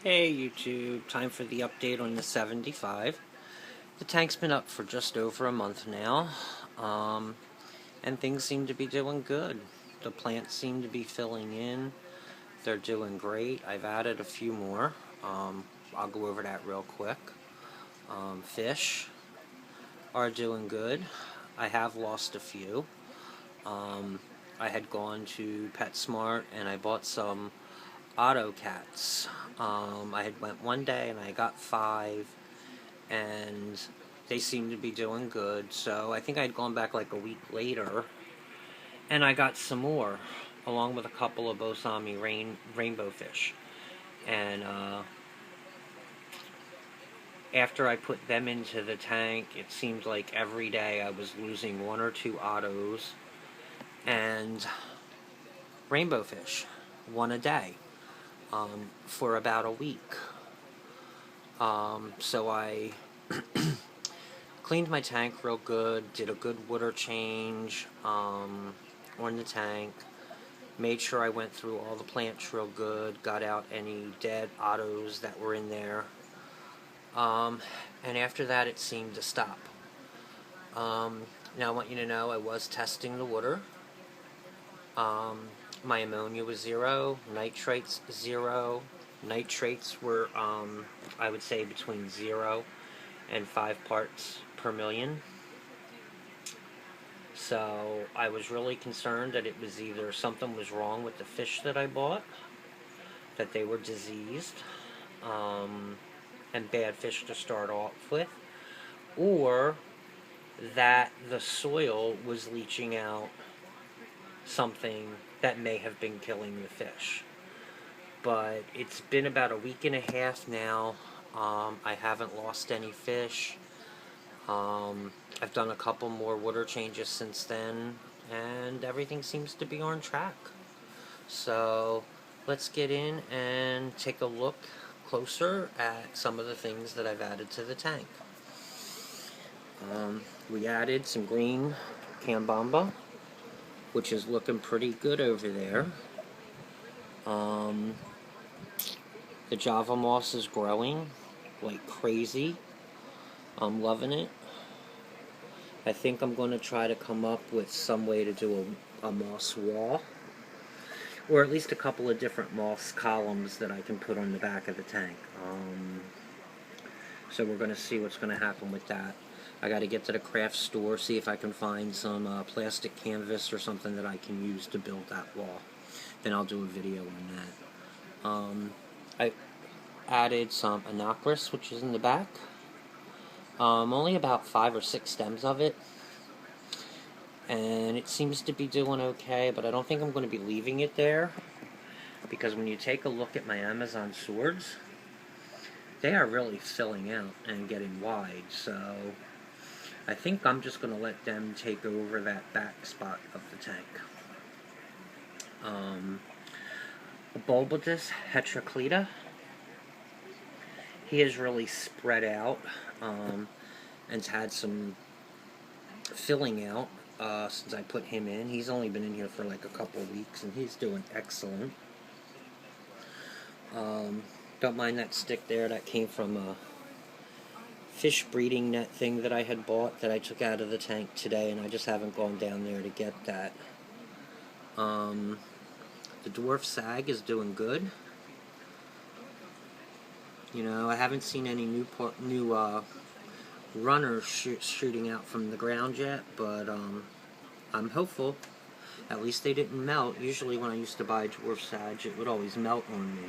Hey YouTube, time for the update on the 75. The tank's been up for just over a month now, and things seem to be doing good. The plants seem to be filling in. They're doing great. I've added a few more. I'll go over that real quick. Fish are doing good. I have lost a few. I had gone to PetSmart and I bought some auto cats. I had went one day and I got 5, and they seemed to be doing good. So I think I'd gone back like a week later, and I got some more, along with a couple of Bosami rainbow fish. And after I put them into the tank, it seemed like every day I was losing 1 or 2 autos and rainbow fish, 1 a day, for about a week. So I cleaned my tank real good, did a good water change on the tank, made sure I went through all the plants real good, got out any dead autos that were in there, and after that it seemed to stop. Now I want you to know I was testing the water. My ammonia was 0, nitrates 0. Nitrates were, I would say, between 0 and 5 parts per million. So I was really concerned that it was either something was wrong with the fish that I bought, that they were diseased, and bad fish to start off with, or that the soil was leaching out something that may have been killing the fish. But it's been about a week and a half now. I haven't lost any fish. I've done a couple more water changes since then, and everything seems to be on track. So let's get in and take a look closer at some of the things that I've added to the tank. We added some green Cambamba, which is looking pretty good over there. The Java moss is growing like crazy. I'm loving it. I think I'm going to try to come up with some way to do a moss wall, or at least a couple of different moss columns that I can put on the back of the tank. So we're going to see what's going to happen with that. I got to get to the craft store, see if I can find some plastic canvas or something that I can use to build that wall. Then I'll do a video on that. I added some Anacris, which is in the back. Only about 5 or 6 stems of it, and it seems to be doing okay, but I don't think I'm going to be leaving it there, because when you take a look at my Amazon swords, they are really filling out and getting wide. So I think I'm just going to let them take over that back spot of the tank. Bulbidus heteroclita, he is really spread out, and's had some filling out since I put him in. He's only been in here for like a couple of weeks, and he's doing excellent. Don't mind that stick there. That came from a fish breeding net thing that I had bought that I took out of the tank today, and I just haven't gone down there to get that. The dwarf sag is doing good. You know, I haven't seen any new runners shooting out from the ground yet, but I'm hopeful. At least they didn't melt. Usually when I used to buy dwarf sag, it would always melt on me.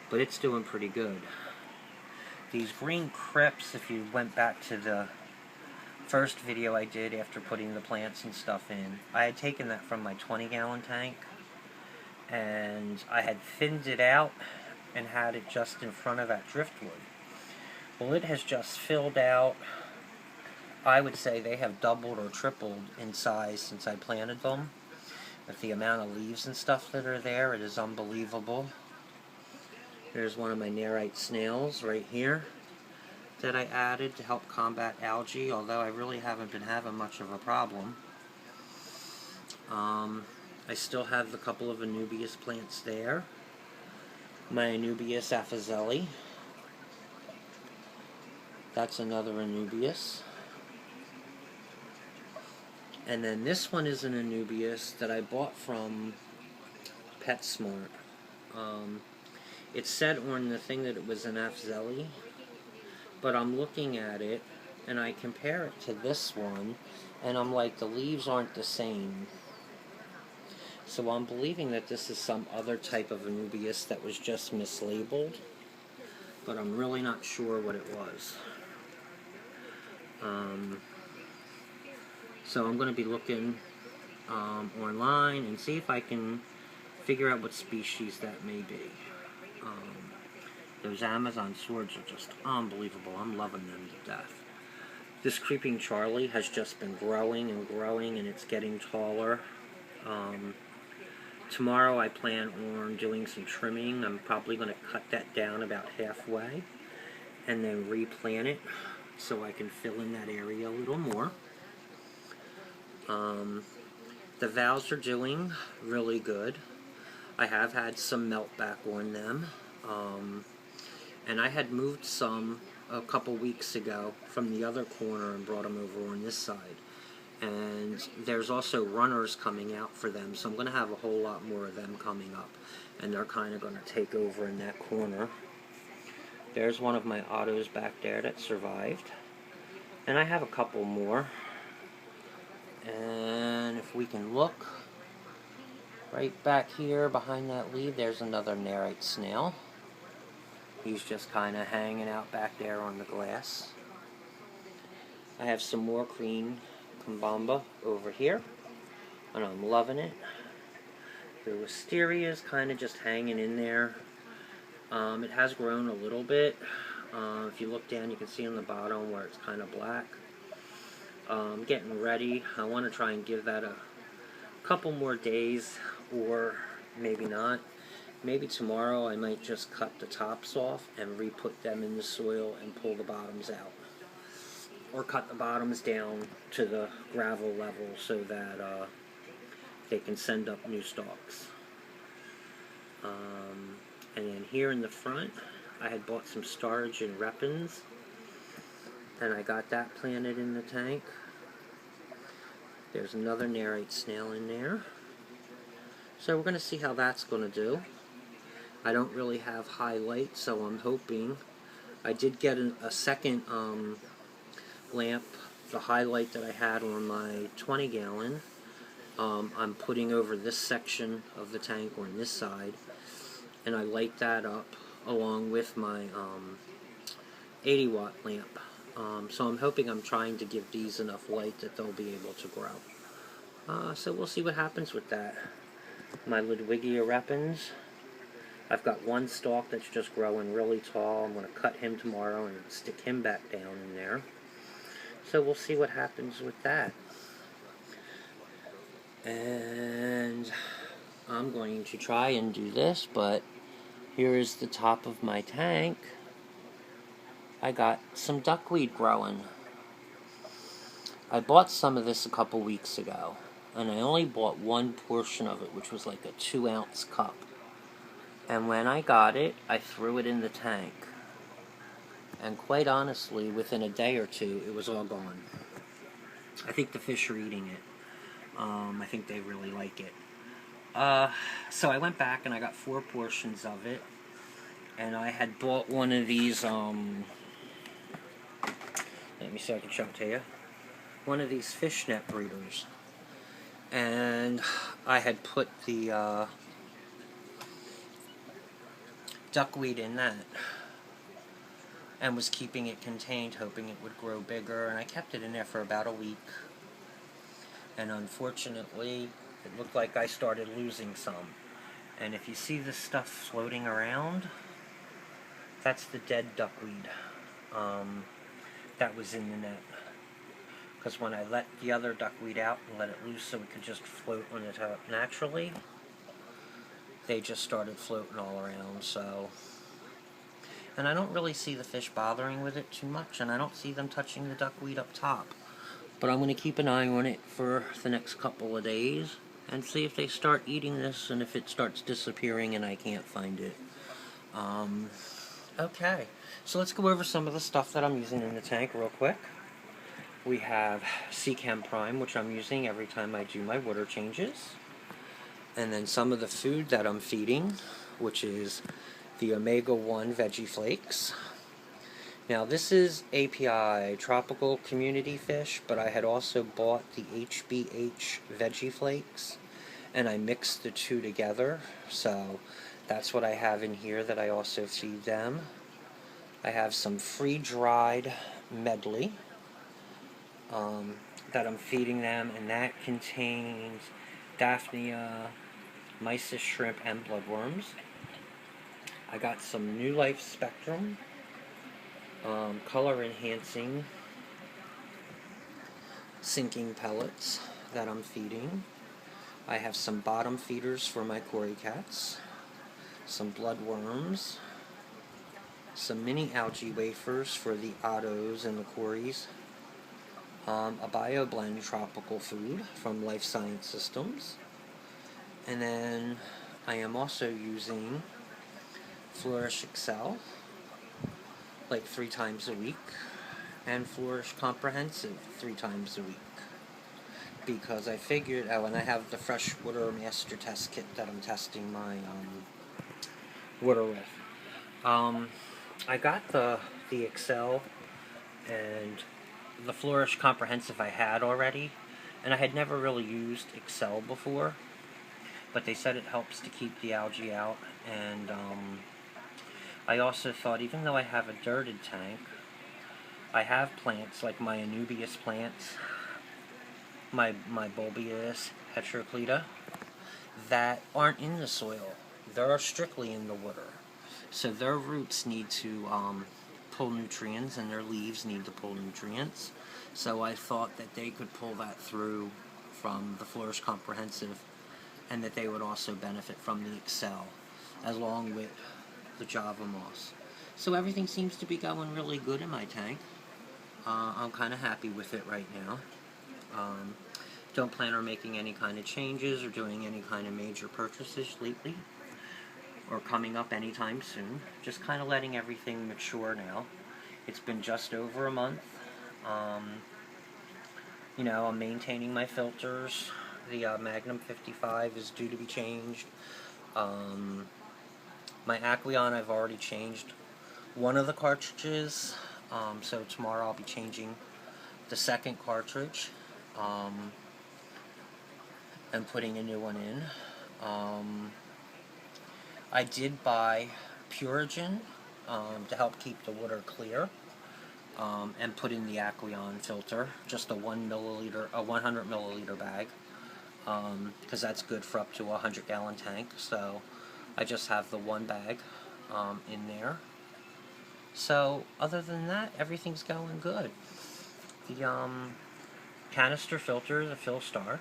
But it's doing pretty good. These green crypts, if you went back to the first video I did after putting the plants and stuff in, I had taken that from my 20-gallon tank, and I had thinned it out and had it just in front of that driftwood. Well, it has just filled out. I would say they have doubled or tripled in size since I planted them. With the amount of leaves and stuff that are there, it is unbelievable. There's one of my Nerite snails right here that I added to help combat algae, although I really haven't been having much of a problem. I still have a couple of Anubias plants there. My Anubias Afazeli. That's another Anubias. And then this one is an Anubias that I bought from PetSmart. It said on the thing that it was an Afzeli, but I'm looking at it and I compare it to this one, and I'm like, the leaves aren't the same. So I'm believing that this is some other type of Anubias that was just mislabeled, but I'm really not sure what it was. So I'm going to be looking online and see if I can figure out what species that may be. Those Amazon swords are just unbelievable. I'm loving them to death. This Creeping Charlie has just been growing and growing, and it's getting taller. Tomorrow I plan on doing some trimming. I'm probably going to cut that down about halfway and then replant it so I can fill in that area a little more. The Vals are doing really good. I have had some melt back on them. And I had moved some a couple weeks ago from the other corner and brought them over on this side. And there's also runners coming out for them, so I'm going to have a whole lot more of them coming up. And they're kind of going to take over in that corner. There's one of my autos back there that survived. And I have a couple more. And if we can look, right back here behind that leaf, there's another Nerite snail. He's just kind of hanging out back there on the glass. I have some more green Kumbamba over here, and I'm loving it. The wisteria is kind of just hanging in there. It has grown a little bit. If you look down, you can see on the bottom where it's kind of black. Getting ready. I want to try and give that a couple more days, or maybe not. Maybe tomorrow I might just cut the tops off and re-put them in the soil and pull the bottoms out. Or cut the bottoms down to the gravel level so that they can send up new stalks. And then here in the front, I had bought some Starge and Repens, and I got that planted in the tank. There's another Nerite snail in there. So we're going to see how that's going to do. I don't really have high light, so I'm hoping. I did get a second lamp, the highlight that I had on my 20 gallon. I'm putting over this section of the tank on this side, and I light that up along with my 80 watt lamp. So I'm hoping I'm trying to give these enough light that they'll be able to grow. So we'll see what happens with that. My Ludwigia Repens, I've got one stalk that's just growing really tall. I'm going to cut him tomorrow and stick him back down in there. So we'll see what happens with that. And I'm going to try and do this, but here is the top of my tank. I got some duckweed growing. I bought some of this a couple weeks ago, and I only bought one portion of it, which was like a 2-ounce cup. And when I got it, I threw it in the tank. And quite honestly, within a day or two, it was all gone. I think the fish are eating it. I think they really like it. So I went back and I got 4 portions of it. And I had bought one of these, let me see if I can show it to you. One of these fishnet breeders. And I had put the duckweed in that and was keeping it contained, hoping it would grow bigger, and I kept it in there for about a week, and unfortunately it looked like I started losing some. And if you see this stuff floating around, that's the dead duckweed that was in the net, because when I let the other duckweed out and let it loose so it could just float on the top naturally, they just started floating all around. So, and I don't really see the fish bothering with it too much, and I don't see them touching the duckweed up top. But I'm going to keep an eye on it for the next couple of days and see if they start eating this and if it starts disappearing and I can't find it. Okay, so let's go over some of the stuff that I'm using in the tank real quick. We have Seachem Prime, which I'm using every time I do my water changes. And then some of the food that I'm feeding, which is the Omega-1 Veggie Flakes. Now this is API, Tropical Community Fish, but I had also bought the HBH Veggie Flakes, and I mixed the two together, so that's what I have in here that I also feed them. I have some free-dried medley that I'm feeding them, and that contains Daphnia, mysis shrimp, and bloodworms. I got some New Life Spectrum color enhancing sinking pellets that I'm feeding. I have some bottom feeders for my Cory cats, some bloodworms, some mini algae wafers for the Ottos and the Corys, a BioBlend tropical food from Life Science Systems, and then I am also using Flourish Excel like 3 times a week, and Flourish Comprehensive 3 times a week, because I figured when I have the freshwater master test kit that I'm testing my water with. I got the Excel and the Flourish Comprehensive I had already, and I had never really used Excel before, but they said it helps to keep the algae out, and I also thought, even though I have a dirted tank, I have plants like my Anubias plants, my Bulbous Heteroclita, that aren't in the soil. They're strictly in the water. So their roots need to pull nutrients, and their leaves need to pull nutrients. So I thought that they could pull that through from the Flourish Comprehensive, and that they would also benefit from the Excel, along with the Java Moss. So everything seems to be going really good in my tank. I'm kind of happy with it right now. Don't plan on making any kind of changes or doing any kind of major purchases lately, or coming up anytime soon. Just kind of letting everything mature now. It's been just over a month. You know, I'm maintaining my filters. The Magnum 55 is due to be changed. My Aqueon, I've already changed one of the cartridges, so tomorrow I'll be changing the second cartridge and putting a new one in. I did buy Purigen to help keep the water clear, and put in the Aqueon filter, just a 100 milliliter bag, because that's good for up to a 100-gallon tank. So I just have the one bag in there. So other than that, everything's going good. The canister filter, the Philstar,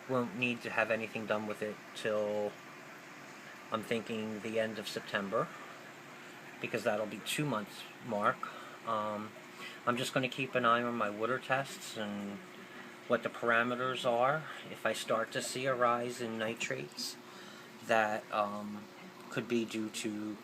won't need to have anything done with it till, I'm thinking, the end of September, because that'll be 2 months mark. I'm just going to keep an eye on my water tests and what the parameters are. If I start to see a rise in nitrates, that could be due to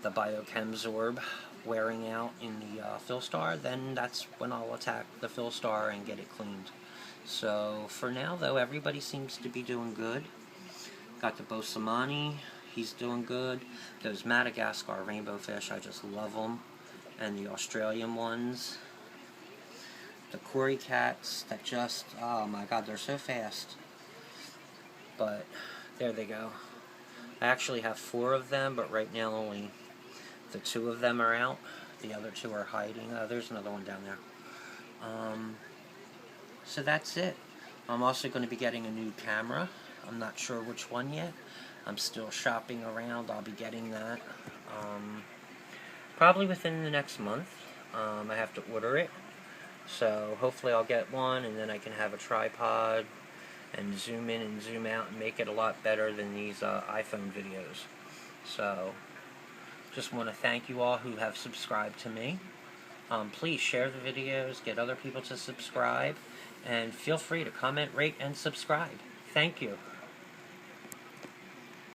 the BioChemSorb wearing out in the Philstar, then that's when I'll attack the Philstar and get it cleaned. So for now, though, everybody seems to be doing good. Got the Bosamani, he's doing good. Those Madagascar rainbow fish, I just love them. And the Australian ones. The Cory cats that just, oh my god, they're so fast. But there they go. I actually have 4 of them, but right now only the 2 of them are out. The other 2 are hiding. Oh, there's another one down there. So that's it. I'm also going to be getting a new camera. I'm not sure which one yet. I'm still shopping around. I'll be getting that probably within the next month. I have to order it. So hopefully I'll get one, and then I can have a tripod and zoom in and zoom out and make it a lot better than these iPhone videos. So just want to thank you all who have subscribed to me. Please share the videos, get other people to subscribe, and feel free to comment, rate, and subscribe. Thank you.